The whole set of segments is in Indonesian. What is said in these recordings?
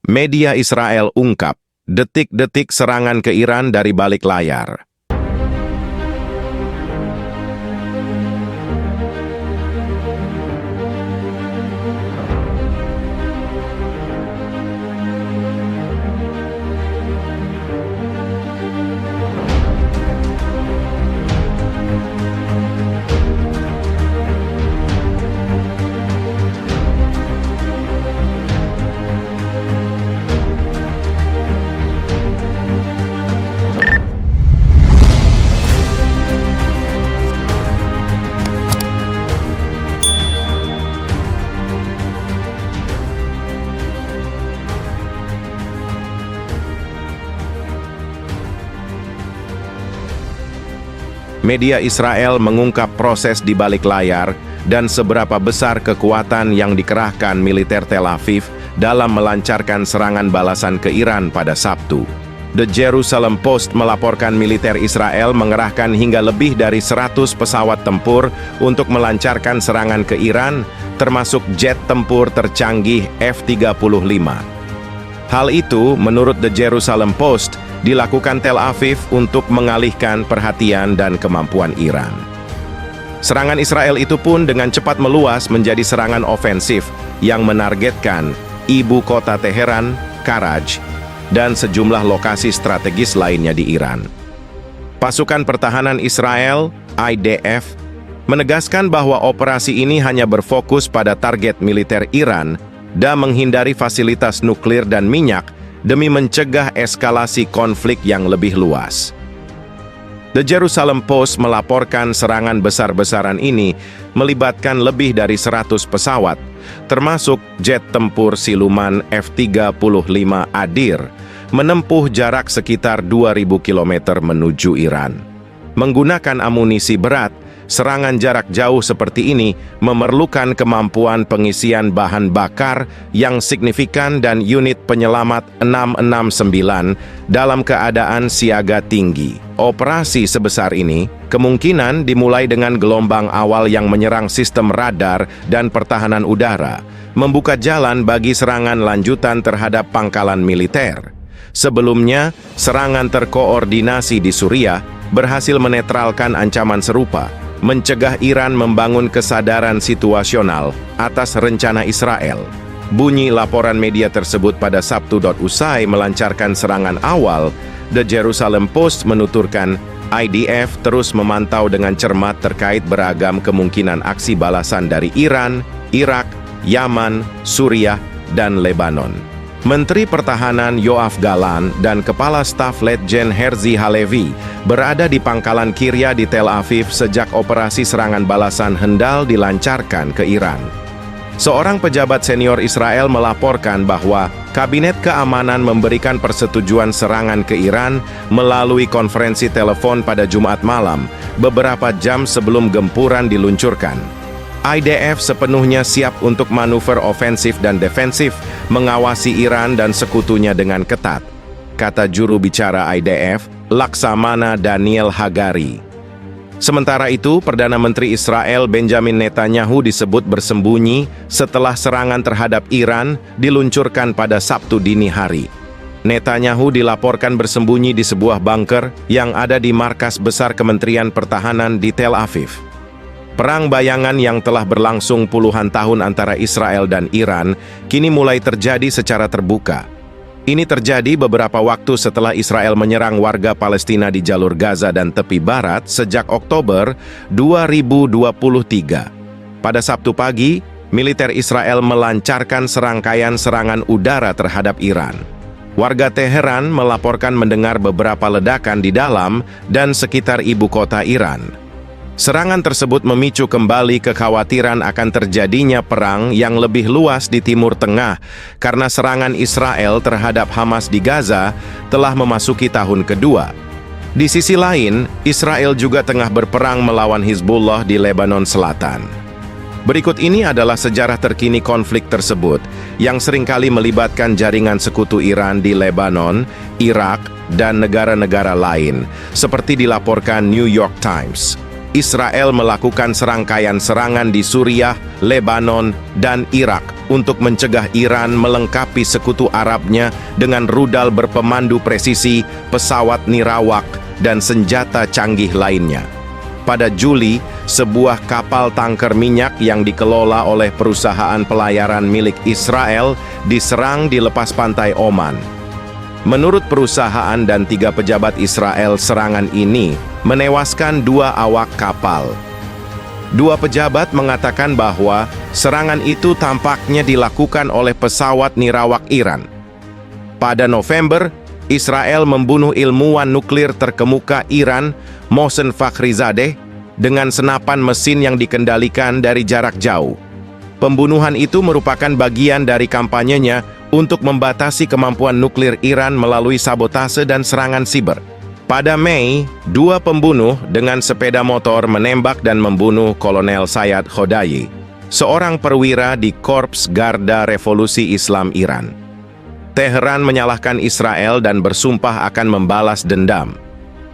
Media Israel ungkap, detik-detik serangan ke Iran dari balik layar. Media Israel mengungkap proses di balik layar dan seberapa besar kekuatan yang dikerahkan militer Tel Aviv dalam melancarkan serangan balasan ke Iran pada Sabtu. The Jerusalem Post melaporkan militer Israel mengerahkan hingga lebih dari 100 pesawat tempur untuk melancarkan serangan ke Iran, termasuk jet tempur tercanggih F-35. Hal itu, menurut The Jerusalem Post, dilakukan Tel Aviv untuk mengalihkan perhatian dan kemampuan Iran. Serangan Israel itu pun dengan cepat meluas menjadi serangan ofensif yang menargetkan ibu kota Teheran, Karaj, dan sejumlah lokasi strategis lainnya di Iran. Pasukan Pertahanan Israel, IDF, menegaskan bahwa operasi ini hanya berfokus pada target militer Iran dan menghindari fasilitas nuklir dan minyak demi mencegah eskalasi konflik yang lebih luas. The Jerusalem Post melaporkan serangan besar-besaran ini melibatkan lebih dari 100 pesawat, termasuk jet tempur siluman F-35 Adir, menempuh jarak sekitar 2.000 km menuju Iran. Menggunakan amunisi berat, serangan jarak jauh seperti ini memerlukan kemampuan pengisian bahan bakar yang signifikan dan unit penyelamat 669 dalam keadaan siaga tinggi. Operasi sebesar ini kemungkinan dimulai dengan gelombang awal yang menyerang sistem radar dan pertahanan udara, membuka jalan bagi serangan lanjutan terhadap pangkalan militer. Sebelumnya, serangan terkoordinasi di Suriah berhasil menetralkan ancaman serupa, mencegah Iran membangun kesadaran situasional atas rencana Israel. Bunyi laporan media tersebut pada Sabtu. Usai melancarkan serangan awal, The Jerusalem Post menuturkan IDF terus memantau dengan cermat terkait beragam kemungkinan aksi balasan dari Iran, Irak, Yaman, Suriah, dan Lebanon. Menteri Pertahanan Yoav Galan dan Kepala Staf Letjen Herzi Halevi berada di pangkalan Kiryat di Tel Aviv sejak operasi serangan balasan hendal dilancarkan ke Iran. Seorang pejabat senior Israel melaporkan bahwa Kabinet Keamanan memberikan persetujuan serangan ke Iran melalui konferensi telepon pada Jumat malam, beberapa jam sebelum gempuran diluncurkan. IDF sepenuhnya siap untuk manuver ofensif dan defensif, mengawasi Iran dan sekutunya dengan ketat, kata juru bicara IDF, Laksamana Daniel Hagari. Sementara itu, Perdana Menteri Israel Benjamin Netanyahu disebut bersembunyi setelah serangan terhadap Iran diluncurkan pada Sabtu dini hari. Netanyahu dilaporkan bersembunyi di sebuah bunker yang ada di markas besar Kementerian Pertahanan di Tel Aviv. Perang bayangan yang telah berlangsung puluhan tahun antara Israel dan Iran kini mulai terjadi secara terbuka. Ini terjadi beberapa waktu setelah Israel menyerang warga Palestina di jalur Gaza dan tepi barat sejak Oktober 2023. Pada Sabtu pagi, militer Israel melancarkan serangkaian serangan udara terhadap Iran. Warga Teheran melaporkan mendengar beberapa ledakan di dalam dan sekitar ibu kota Iran. Serangan tersebut memicu kembali kekhawatiran akan terjadinya perang yang lebih luas di Timur Tengah karena serangan Israel terhadap Hamas di Gaza telah memasuki tahun kedua. Di sisi lain, Israel juga tengah berperang melawan Hizbullah di Lebanon Selatan. Berikut ini adalah sejarah terkini konflik tersebut yang seringkali melibatkan jaringan sekutu Iran di Lebanon, Irak, dan negara-negara lain, seperti dilaporkan New York Times. Israel melakukan serangkaian serangan di Suriah, Lebanon, dan Irak untuk mencegah Iran melengkapi sekutu Arabnya dengan rudal berpemandu presisi, pesawat nirawak, dan senjata canggih lainnya. Pada Juli, sebuah kapal tangker minyak yang dikelola oleh perusahaan pelayaran milik Israel diserang di lepas pantai Oman. Menurut perusahaan dan 3 pejabat Israel, serangan ini menewaskan 2 awak kapal. 2 pejabat mengatakan bahwa serangan itu tampaknya dilakukan oleh pesawat nirawak Iran. Pada November, Israel membunuh ilmuwan nuklir terkemuka Iran, Mohsen Fakhrizadeh, dengan senapan mesin yang dikendalikan dari jarak jauh. Pembunuhan itu merupakan bagian dari kampanyenya untuk membatasi kemampuan nuklir Iran melalui sabotase dan serangan siber. Pada Mei, 2 pembunuh dengan sepeda motor menembak dan membunuh Kolonel Sayyad Khodayi, seorang perwira di Korps Garda Revolusi Islam Iran. Teheran menyalahkan Israel dan bersumpah akan membalas dendam.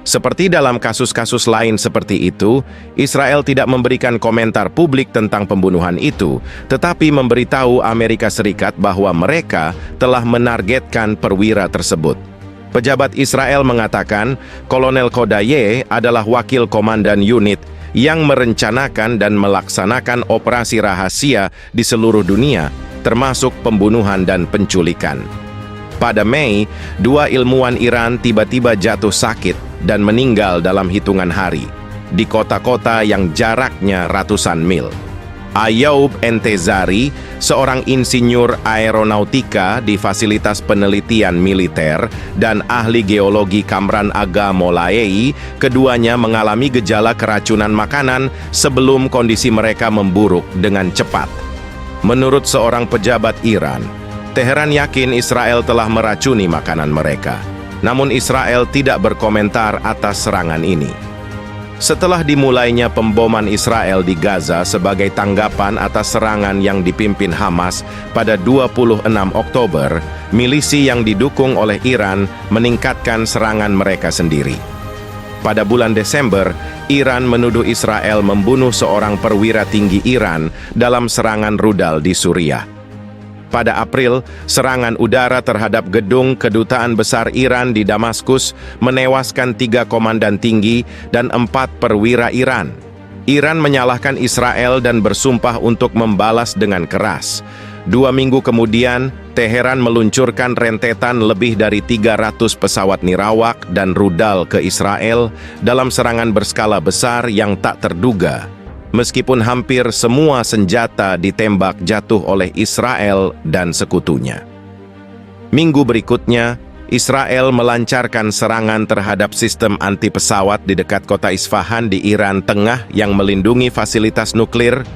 Seperti dalam kasus-kasus lain seperti itu, Israel tidak memberikan komentar publik tentang pembunuhan itu, tetapi memberitahu Amerika Serikat bahwa mereka telah menargetkan perwira tersebut. Pejabat Israel mengatakan, Kolonel Khodayi adalah wakil komandan unit yang merencanakan dan melaksanakan operasi rahasia di seluruh dunia, termasuk pembunuhan dan penculikan. Pada Mei, 2 ilmuwan Iran tiba-tiba jatuh sakit dan meninggal dalam hitungan hari di kota-kota yang jaraknya ratusan mil. Ayoub Entezari, seorang insinyur aeronautika di fasilitas penelitian militer, dan ahli geologi Kamran Aga Molaei, keduanya mengalami gejala keracunan makanan sebelum kondisi mereka memburuk dengan cepat. Menurut seorang pejabat Iran, Teheran yakin Israel telah meracuni makanan mereka. Namun Israel tidak berkomentar atas serangan ini. Setelah dimulainya pemboman Israel di Gaza sebagai tanggapan atas serangan yang dipimpin Hamas pada 26 Oktober, milisi yang didukung oleh Iran meningkatkan serangan mereka sendiri. Pada bulan Desember, Iran menuduh Israel membunuh seorang perwira tinggi Iran dalam serangan rudal di Suriah. Pada April, serangan udara terhadap gedung Kedutaan Besar Iran di Damaskus menewaskan 3 komandan tinggi dan 4 perwira Iran. Iran menyalahkan Israel dan bersumpah untuk membalas dengan keras. 2 minggu kemudian, Teheran meluncurkan rentetan lebih dari 300 pesawat nirawak dan rudal ke Israel dalam serangan berskala besar yang tak terduga. Meskipun hampir semua senjata ditembak jatuh oleh Israel dan sekutunya. Minggu berikutnya, Israel melancarkan serangan terhadap sistem anti-pesawat di dekat kota Isfahan di Iran Tengah yang melindungi fasilitas nuklir